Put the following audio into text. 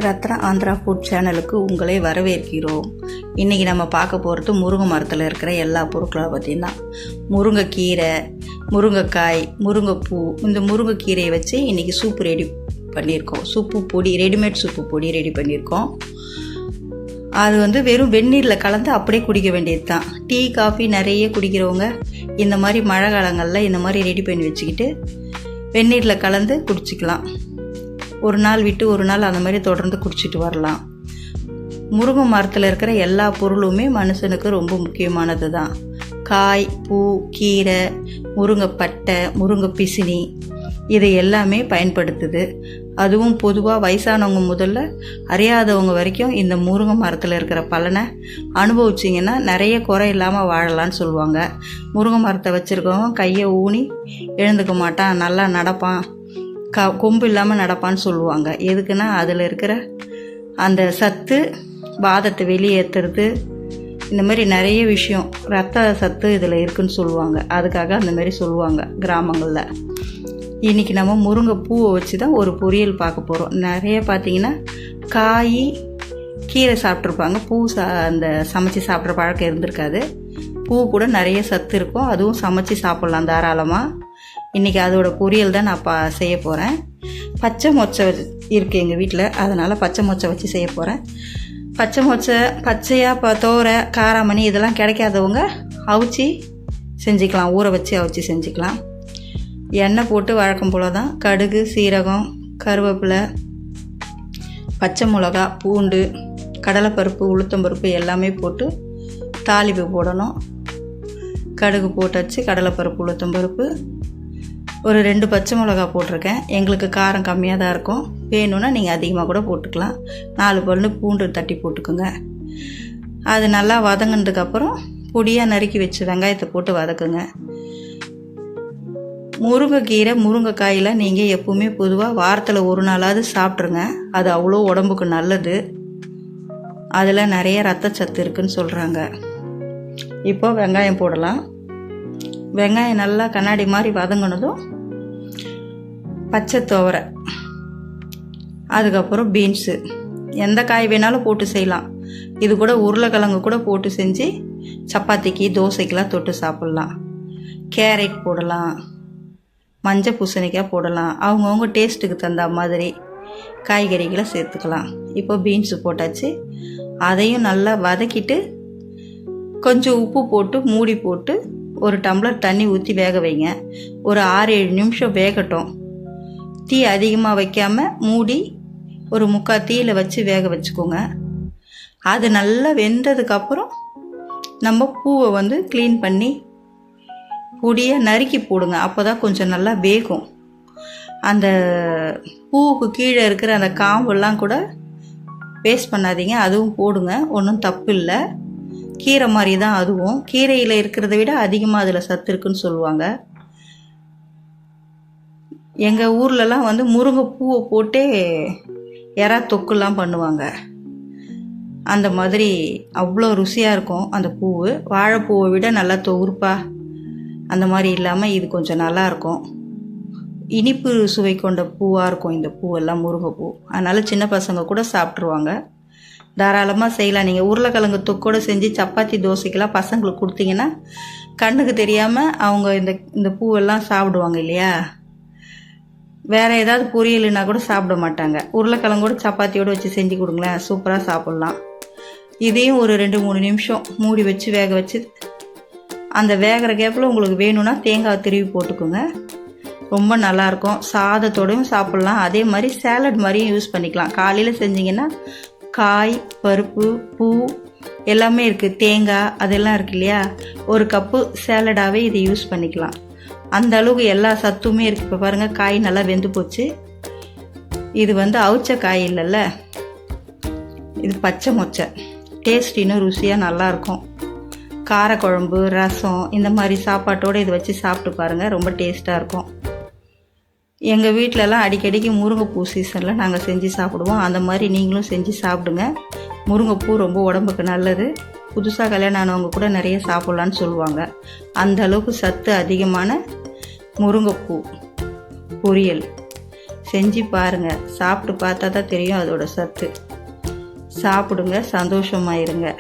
Ratna Andhra food சேனலுக்கு உங்களை வரவேற்கிறோம். இன்றைக்கி நம்ம பார்க்க போகிறது முருங்கை மரத்தில் இருக்கிற எல்லா பொருட்களை பற்றினா முருங்கைக்கீரை, முருங்கைக்காய், முருங்கைப்பூ. இந்த முருங்கைக்கீரையை வச்சு இன்றைக்கி சூப்பு ரெடி பண்ணியிருக்கோம். சூப்பு பொடி, ரெடிமேட் சூப்பு பொடி ரெடி பண்ணியிருக்கோம். அது வெறும் வெந்நீரில் கலந்து அப்படியே குடிக்க வேண்டியது தான். டீ, காஃபி நிறைய குடிக்கிறவங்க இந்த மாதிரி மழை காலங்களில் இந்த மாதிரி ரெடி பண்ணி வச்சுக்கிட்டு வெந்நீரில் கலந்து குடிச்சிக்கலாம். ஒரு நாள் விட்டு ஒரு நாள் அந்த மாதிரி தொடர்ந்து குடிச்சிட்டு வரலாம். முருங்கை மரத்தில் இருக்கிற எல்லா பொருளுமே மனுஷனுக்கு ரொம்ப முக்கியமானது தான். காய், பூ, கீரை, முருங்கை பட்டை, முருங்கை பிசினி இதை எல்லாமே பயன்படுத்துது. அதுவும் பொதுவாக வயசானவங்க முதல்ல அறியாதவங்க வரைக்கும் இந்த முருங்கை மரத்தில் இருக்கிற பலனை அனுபவிச்சிங்கன்னா நிறைய குறை இல்லாமல் வாழலான்னு சொல்லுவாங்க. முருங்கை மரத்தை வச்சுருக்கவங்க கையை ஊனி எழுந்துக்க மாட்டான், நல்லா நடப்பான், கொம்பு இல்லாமல் நடப்பான்னு சொல்லுவாங்க. எதுக்குன்னா அதில் இருக்கிற அந்த சத்து வாதத்தை வெளியேற்றுறது, இந்த மாதிரி நிறைய விஷயம், ரத்த சத்து இதில் இருக்குதுன்னு சொல்லுவாங்க. அதுக்காக அந்த மாதிரி சொல்லுவாங்க கிராமங்களில். இன்றைக்கி நம்ம முருங்கை பூவை வச்சு தான் ஒரு பொரியல் பார்க்க போகிறோம். நிறைய பார்த்திங்கன்னா காய், கீரை சாப்பிட்ருப்பாங்க, பூ அந்த சமைச்சி சாப்பிட்ற பழக்கம் இருந்திருக்காது. பூ கூட நிறைய சத்து இருக்கும், அதுவும் சமைச்சி சாப்பிட்லாம் தாராளமாக. இன்றைக்கி அதோட பொரியல் தான் நான் செய்ய போகிறேன். பச்சை மொச்சை இருக்குது எங்கள் வீட்டில், அதனால் பச்சை மொச்சை வச்சு செய்ய போகிறேன். பச்சை மொச்சை பச்சையாக தோரை, காராமணி இதெல்லாம் கிடைக்காதவங்க அவிச்சி செஞ்சுக்கலாம், ஊற வச்சு அவிச்சி செஞ்சுக்கலாம். எண்ணெய் போட்டு வழக்கம் போல் தான் கடுகு, சீரகம், கருவேப்பிலை, பச்சை மிளகா, பூண்டு, கடலைப்பருப்பு, உளுத்தம்பருப்பு எல்லாமே போட்டு தாளிப்பு போடணும். கடுகு போட்டாச்சு, கடலைப்பருப்பு, உளுத்தம்பருப்பு, ஒரு 2 பச்சை மிளகா போட்டிருக்கேன். எங்களுக்கு காரம் கம்மியாக தான் இருக்கும், வேணும்னா நீங்கள் அதிகமாக கூட போட்டுக்கலாம். 4 பல்லு பூண்டு தட்டி போட்டுக்குங்க. அது நல்லா வதங்கினதுக்கப்புறம் பொடியாக நறுக்கி வச்சு வெங்காயத்தை போட்டு வதக்குங்க. முருங்கைக்கீரை, முருங்கைக்காயில் நீங்கள் எப்போவுமே பொதுவாக வாரத்தில் ஒரு நாளாவது சாப்பிட்ருங்க. அது அவ்வளோ உடம்புக்கு நல்லது. அதில் நிறைய ரத்தச்சத்து இருக்குதுன்னு சொல்கிறாங்க. இப்போ வெங்காயம் போடலாம். வெங்காயம் நல்லா கண்ணாடி மாதிரி வதங்கினதும் பச்சை துவரை, அதுக்கப்புறம் பீன்ஸு, எந்த காய் வேணாலும் போட்டு செய்யலாம். இது கூட உருளைக்கிழங்கு கூட போட்டு செஞ்சு சப்பாத்திக்கு, தோசைக்கெலாம் தொட்டு சாப்பிட்லாம். கேரட் போடலாம், மஞ்சள் பூசணிக்காய் போடலாம். அவங்கவுங்க டேஸ்ட்டுக்கு தகுந்த மாதிரி காய்கறிகளை சேர்த்துக்கலாம். இப்போ பீன்ஸு போட்டாச்சு. அதையும் நல்லா வதக்கிட்டு கொஞ்சம் உப்பு போட்டு மூடி போட்டு ஒரு டம்ளர் தண்ணி ஊற்றி வேக வைங்க. ஒரு 6-7 நிமிஷம் வேகட்டும். தீ அதிகமாக வைக்காமல் மூடி ஒரு 3/4 தீயில் வச்சு வேக வச்சுக்கோங்க. அது நல்லா வெந்ததுக்கப்புறம் நம்ம பூவை க்ளீன் பண்ணி பொடியாக நறுக்கி போடுங்க. அப்போ தான் கொஞ்சம் நல்லா வேகும். அந்த பூவுக்கு கீழே இருக்கிற அந்த காம்பெல்லாம் கூட வேஸ்ட் பண்ணாதீங்க, அதுவும் போடுங்க, ஒன்றும் தப்பு இல்லை. கீரை மாதிரி தான் அதுவும். கீரையில் இருக்கிறத விட அதிகமாக அதில் சத்து இருக்குன்னு சொல்லுவாங்க. எங்கள் ஊர்லலாம் முருங்கை பூவை போட்டே எறா தொக்குலாம் பண்ணுவாங்க. அந்த மாதிரி அவ்வளோ ருசியாக இருக்கும் அந்த பூவு. வாழைப்பூவை விட நல்லா தொகுப்பாக அந்த மாதிரி இல்லாமல் இது கொஞ்சம் நல்லாயிருக்கும். இனிப்பு சுவை கொண்ட பூவாக இருக்கும் இந்த பூவெல்லாம், முருங்கைப்பூ. அதனால் சின்ன பசங்க கூட சாப்பிட்ருவாங்க, தாராளமாக செய்யலாம். நீங்கள் உருளைக்கிழங்கு தொக்கோடு செஞ்சு சப்பாத்தி, தோசைக்கெல்லாம் பசங்களுக்கு கொடுத்தீங்கன்னா கண்ணுக்கு தெரியாமல் அவங்க இந்த பூவெல்லாம் சாப்பிடுவாங்க இல்லையா. வேறு ஏதாவது பொரியல்னா கூட சாப்பிட மாட்டாங்க. உருளைக்கிழங்கோட சப்பாத்தியோடு வச்சு செஞ்சு கொடுங்களேன், சூப்பராக சாப்பிட்லாம். இதையும் ஒரு 2-3 நிமிஷம் மூடி வச்சு வேக வச்சு, அந்த வேகிற கேப்பில் உங்களுக்கு வேணும்னா தேங்காய் திருவி போட்டுக்கோங்க. ரொம்ப நல்லாயிருக்கும். சாதத்தோடையும் சாப்பிட்லாம். அதே மாதிரி சேலட் மாதிரியும் யூஸ் பண்ணிக்கலாம். காலையில் செஞ்சிங்கன்னா காய், பருப்பு, பூ எல்லாமே இருக்குது, தேங்காய் அதெல்லாம் இருக்குது இல்லையா. ஒரு கப்பு சேலடாகவே இதை யூஸ் பண்ணிக்கலாம். அந்த அளவுக்கு எல்லா சத்துமே இருக்குது. இப்போ பாருங்கள், காய் நல்லா வெந்து போச்சு. இது அவிச்ச காய் இல்லைல்ல, இது பச்சை மொச்சை. டேஸ்ட் இன்னும் ருசியாக நல்லாயிருக்கும். காரக்குழம்பு, ரசம் இந்த மாதிரி சாப்பாட்டோடு இதை வச்சு சாப்பிட்டு பாருங்கள், ரொம்ப டேஸ்ட்டாக இருக்கும். எங்கள் வீட்டிலலாம் அடிக்கடிக்கு முருங்கைப்பூ சீசனில் நாங்கள் செஞ்சு சாப்பிடுவோம். அந்த மாதிரி நீங்களும் செஞ்சு சாப்பிடுங்க. முருங்கைப்பூ ரொம்ப உடம்புக்கு நல்லது. புதுசாக கல்யாணம் ஆனவங்க கூட நிறைய சாப்பிட்லான்னு சொல்லுவாங்க. அந்த அளவுக்கு சத்து அதிகமான முருங்கைப்பூ பொரியல் செஞ்சு பாருங்கள். சாப்பிட்டு பார்த்தா தான் தெரியும் அதோட சத்து. சாப்பிடுங்க, சந்தோஷமாயிருங்க.